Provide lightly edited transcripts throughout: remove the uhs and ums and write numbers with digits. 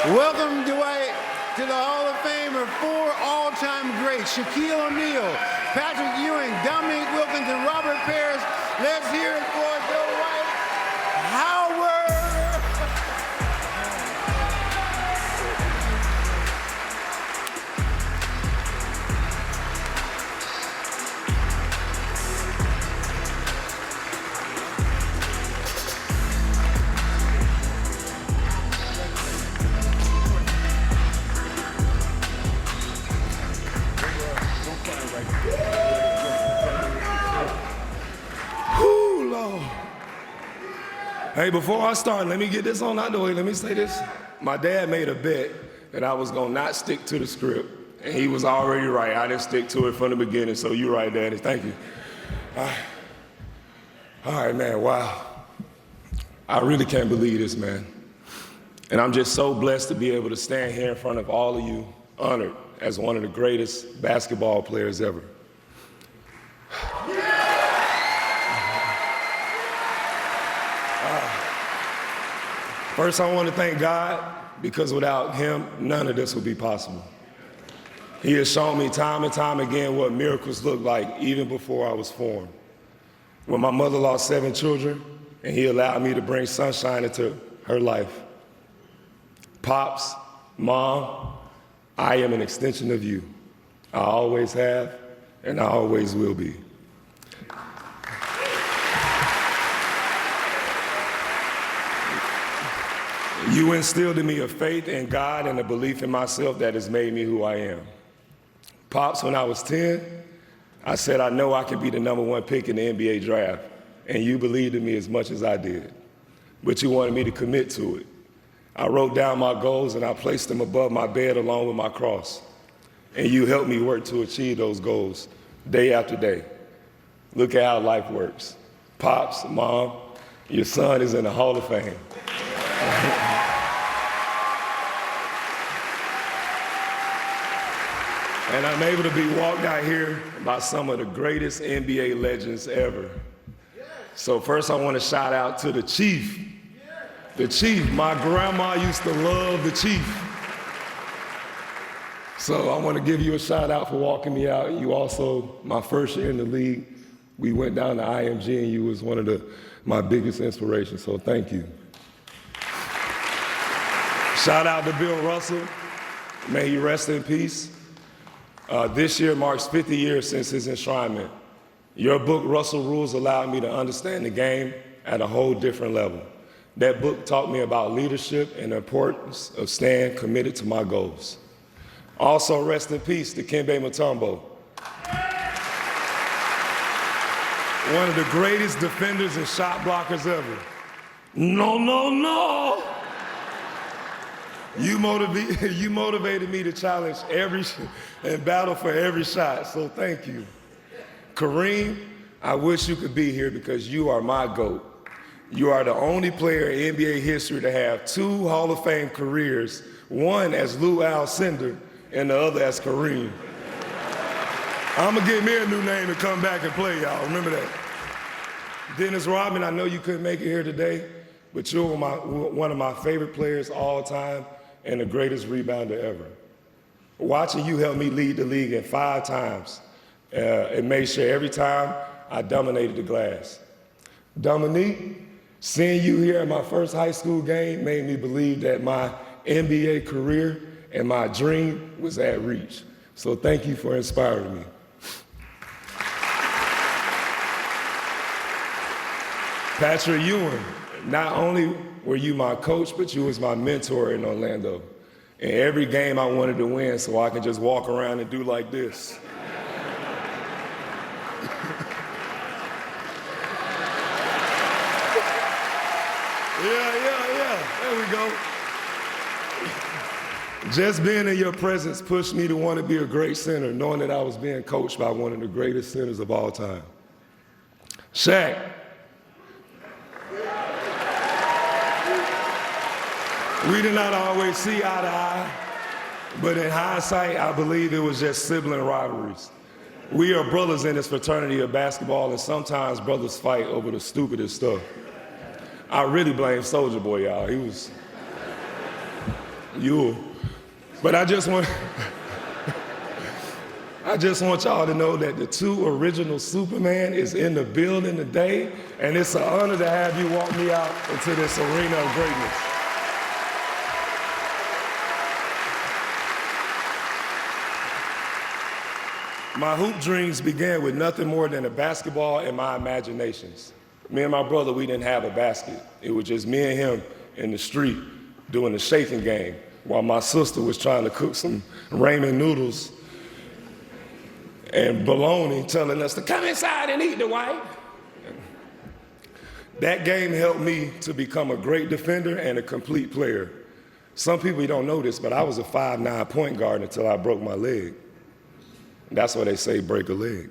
Welcome, Dwight, to the Hall of Fame of 4 all-time greats: Shaquille O'Neal, Patrick Ewing, Dominique Wilkins, and Robert Parrish. Let's hear it for Dwight Howard. Whew, Lord. Hey, before I start, let me get this on out the way. Let me say this. My dad made a bet that I was going to not stick to the script, and he was already right. I didn't stick to it from the beginning, so you're right, Daddy. Thank you. All right, man, wow. I really can't believe this, man. And I'm just so blessed to be able to stand here in front of all of you, honored as one of the greatest basketball players ever. First, I want to thank God, because without him, none of this would be possible. He has shown me time and time again what miracles look like even before I was formed. When my mother lost 7 children, and he allowed me to bring sunshine into her life. Pops, Mom, I am an extension of you. I always have, and I always will be. You instilled in me a faith in God and a belief in myself that has made me who I am. Pops, when I was 10, I said, I know I can be the #1 pick in the NBA draft, and you believed in me as much as I did, but you wanted me to commit to it. I wrote down my goals and I placed them above my bed along with my cross, and you helped me work to achieve those goals day after day. Look at how life works. Pops, Mom, your son is in the Hall of Fame. And I'm able to be walked out here by some of the greatest NBA legends ever. So first I want to shout out to the Chief. The Chief, my grandma used to love the Chief. So I want to give you a shout out for walking me out. You also, my first year in the league, we went down to IMG and you was one of my biggest inspirations, so thank you. Shout out to Bill Russell, may he rest in peace. This year marks 50 years since his enshrinement. Your book, Russell Rules, allowed me to understand the game at a whole different level. That book taught me about leadership and the importance of staying committed to my goals. Also, rest in peace to Kembe Mutombo, one of the greatest defenders and shot blockers ever. No, no, no. You motivated me to challenge and battle for every shot, so thank you. Kareem, I wish you could be here because you are my GOAT. You are the only player in NBA history to have 2 Hall of Fame careers, one as Lou Alcindor and the other as Kareem. I'm gonna get me a new name and come back and play, y'all, remember that. Dennis Rodman, I know you couldn't make it here today, but you're one of my favorite players all time and the greatest rebounder ever. Watching you help me lead the league in 5 times, it made sure every time I dominated the glass. Dominique, seeing you here at my first high school game made me believe that my NBA career and my dream was at reach. So thank you for inspiring me. Patrick Ewing, not only were you my coach, but you was my mentor in Orlando. In every game I wanted to win so I could just walk around and do like this. Yeah, there we go. Just being in your presence pushed me to want to be a great center, knowing that I was being coached by one of the greatest centers of all time. Shaq. We did not always see eye to eye, but in hindsight, I believe it was just sibling rivalries. We are brothers in this fraternity of basketball, and sometimes brothers fight over the stupidest stuff. I really blame Soulja Boy, y'all. But I just want y'all to know that the two original Superman is in the building today, and it's an honor to have you walk me out into this arena of greatness. My hoop dreams began with nothing more than a basketball in my imaginations. Me and my brother, we didn't have a basket. It was just me and him in the street doing the shaking game while my sister was trying to cook some ramen noodles and bologna, telling us to come inside and eat, Dwight. That game helped me to become a great defender and a complete player. Some people don't know this, but I was a 5'9" point guard until I broke my leg. That's why they say break a leg.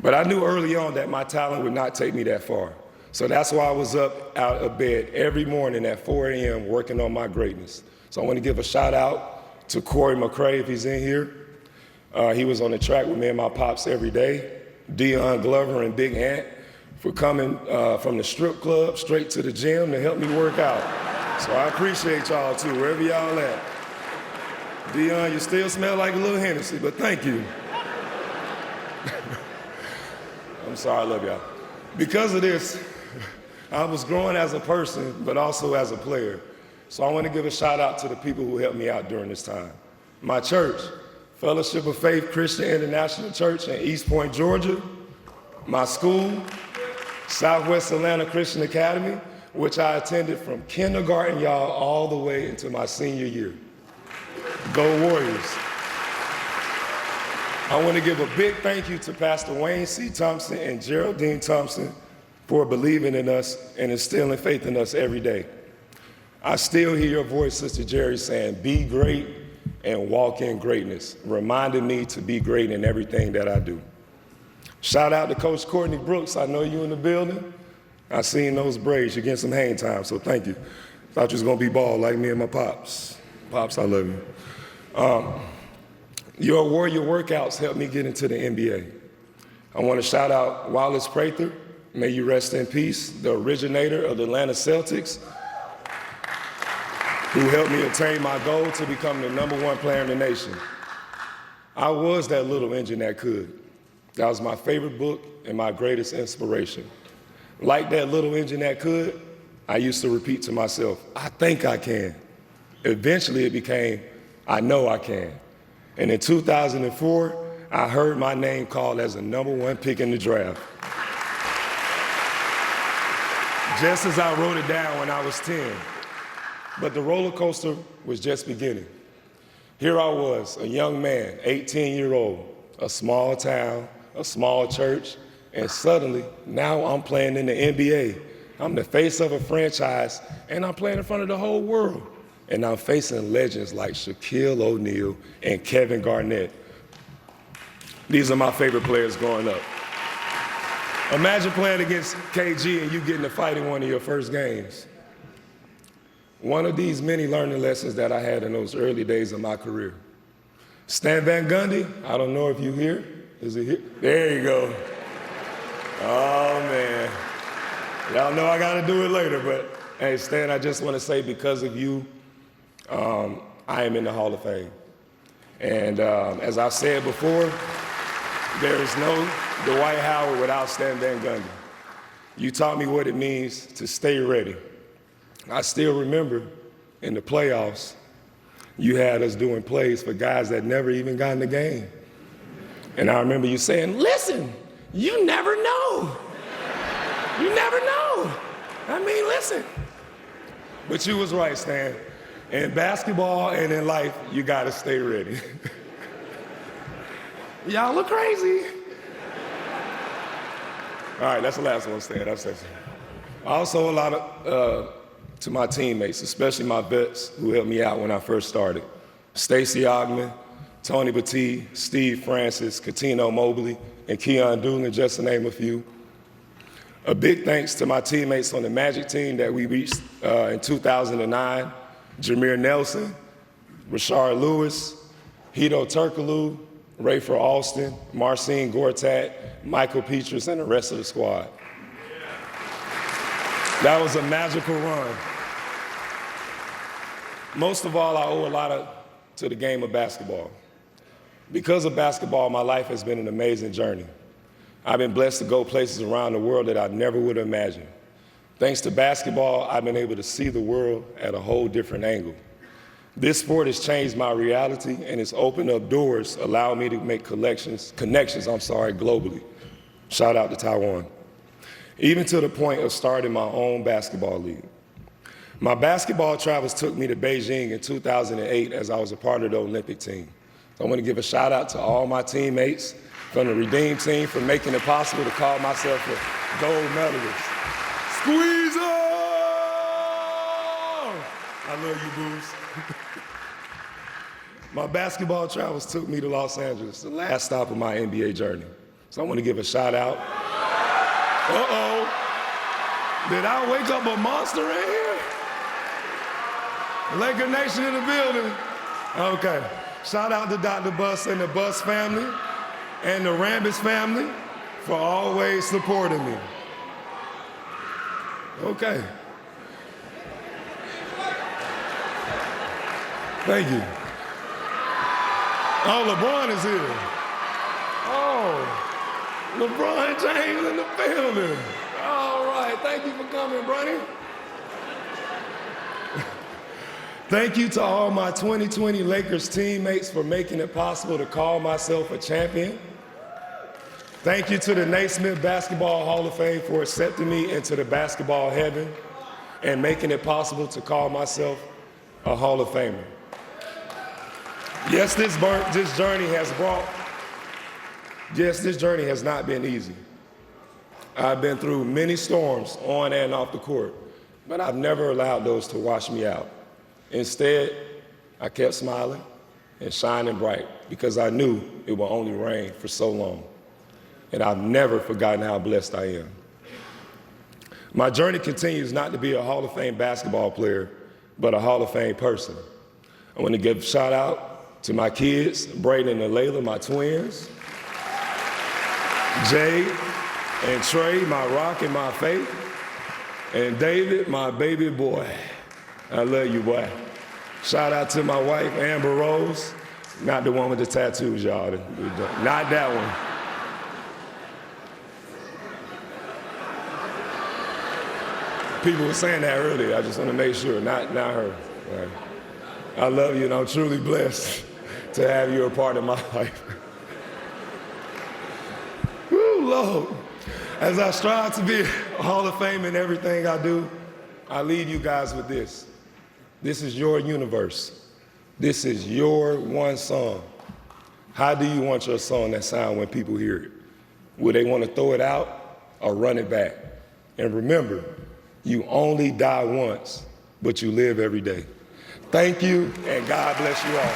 But I knew early on that my talent would not take me that far. So that's why I was up out of bed every morning at 4 a.m. working on my greatness. So I want to give a shout out to Corey McCray if he's in here. He was on the track with me and my pops every day. Dion Glover and Big Ant for coming from the strip club straight to the gym to help me work out. So I appreciate y'all too, wherever y'all at. Dion, you still smell like a little Hennessy, but thank you. I'm sorry, I love y'all. Because of this, I was growing as a person, but also as a player. So I want to give a shout out to the people who helped me out during this time. My church, Fellowship of Faith Christian International Church in East Point, Georgia. My school, Southwest Atlanta Christian Academy, which I attended from kindergarten, y'all, all the way into my senior year. Go Warriors. I want to give a big thank you to Pastor Wayne C. Thompson and Geraldine Thompson for believing in us and instilling faith in us every day. I still hear your voice, Sister Jerry, saying, be great and walk in greatness, reminding me to be great in everything that I do. Shout out to Coach Courtney Brooks. I know you in the building. I seen those braids. You're getting some hang time, so thank you. Thought you was going to be bald like me and my pops. Pops, I love you. Your Warrior workouts helped me get into the NBA. I want to shout out Wallace Prather. May you rest in peace, the originator of the Atlanta Celtics, who helped me attain my goal to become the #1 player in the nation. I was that little engine that could. That was my favorite book and my greatest inspiration. Like that little engine that could, I used to repeat to myself, I think I can. Eventually it became, I know I can. And in 2004, I heard my name called as the #1 pick in the draft. Just as I wrote it down when I was 10. But the roller coaster was just beginning. Here I was, a young man, 18-year-old, a small town, a small church, and suddenly, now I'm playing in the NBA. I'm the face of a franchise, and I'm playing in front of the whole world. And I'm facing legends like Shaquille O'Neal and Kevin Garnett. These are my favorite players growing up. Imagine playing against KG and you getting to fight in one of your first games. One of these many learning lessons that I had in those early days of my career. Stan Van Gundy, I don't know if you're here. Is he here? There you go. Oh, man. Y'all know I got to do it later, but hey, Stan, I just want to say because of you, I am in the Hall of Fame. And as I've said before, there is no Dwight Howard without Stan Van Gundy. You taught me what it means to stay ready. I still remember in the playoffs, you had us doing plays for guys that never even got in the game. And I remember you saying, listen, you never know. You never know. I mean, listen. But you was right, Stan. In basketball and in life, you gotta stay ready. Y'all look crazy. All right, that's the last one, Stan. That's it. Also, a lot of, to my teammates, especially my vets who helped me out when I first started. Stacey Ogman, Tony Battie, Steve Francis, Katino Mobley, and Keon Doolin, just to name a few. A big thanks to my teammates on the Magic team that we reached in 2009. Jameer Nelson, Rashard Lewis, Hito Turkoglu, Rayford Alston, Marcin Gortat, Michael Petrus, and the rest of the squad. That was a magical run. Most of all, I owe a lot to the game of basketball. Because of basketball, my life has been an amazing journey. I've been blessed to go places around the world that I never would have imagined. Thanks to basketball, I've been able to see the world at a whole different angle. This sport has changed my reality and it's opened up doors, allowing me to make connections, globally. Shout out to Taiwan. Even to the point of starting my own basketball league. My basketball travels took me to Beijing in 2008 as I was a part of the Olympic team. So I want to give a shout out to all my teammates from the Redeem team for making it possible to call myself a gold medalist. Squeeze on! I love you, Boos. My basketball travels took me to Los Angeles, the last stop of my NBA journey. So I want to give a shout out. Uh-oh. Did I wake up a monster in here? Laker Nation in the building. Okay. Shout out to Dr. Buss and the Buss family and the Rambis family for always supporting me. Okay. Thank you. Oh, LeBron is here. Oh, LeBron James in the building. All right, thank you for coming, Bronny. Thank you to all my 2020 Lakers teammates for making it possible to call myself a champion. Thank you to the Naismith Basketball Hall of Fame for accepting me into the basketball heaven and making it possible to call myself a Hall of Famer. Yes, this journey has not been easy. I've been through many storms on and off the court, but I've never allowed those to wash me out. Instead, I kept smiling and shining bright because I knew it would only rain for so long. And I've never forgotten how blessed I am. My journey continues not to be a Hall of Fame basketball player, but a Hall of Fame person. I want to give a shout out to my kids, Brayden and Layla, my twins, Jay and Trey, my rock and my faith, and David, my baby boy. I love you, boy. Shout out to my wife, Amber Rose. Not the one with the tattoos, y'all. Not that one. People were saying that earlier. I just want to make sure, not her. Right. I love you, and I'm truly blessed to have you a part of my life. Woo, Lord. As I strive to be a Hall of Fame in everything I do, I leave you guys with this. This is your universe. This is your one song. How do you want your song to sound when people hear it? Will they want to throw it out or run it back? And remember, you only die once, but you live every day. Thank you, and God bless you all.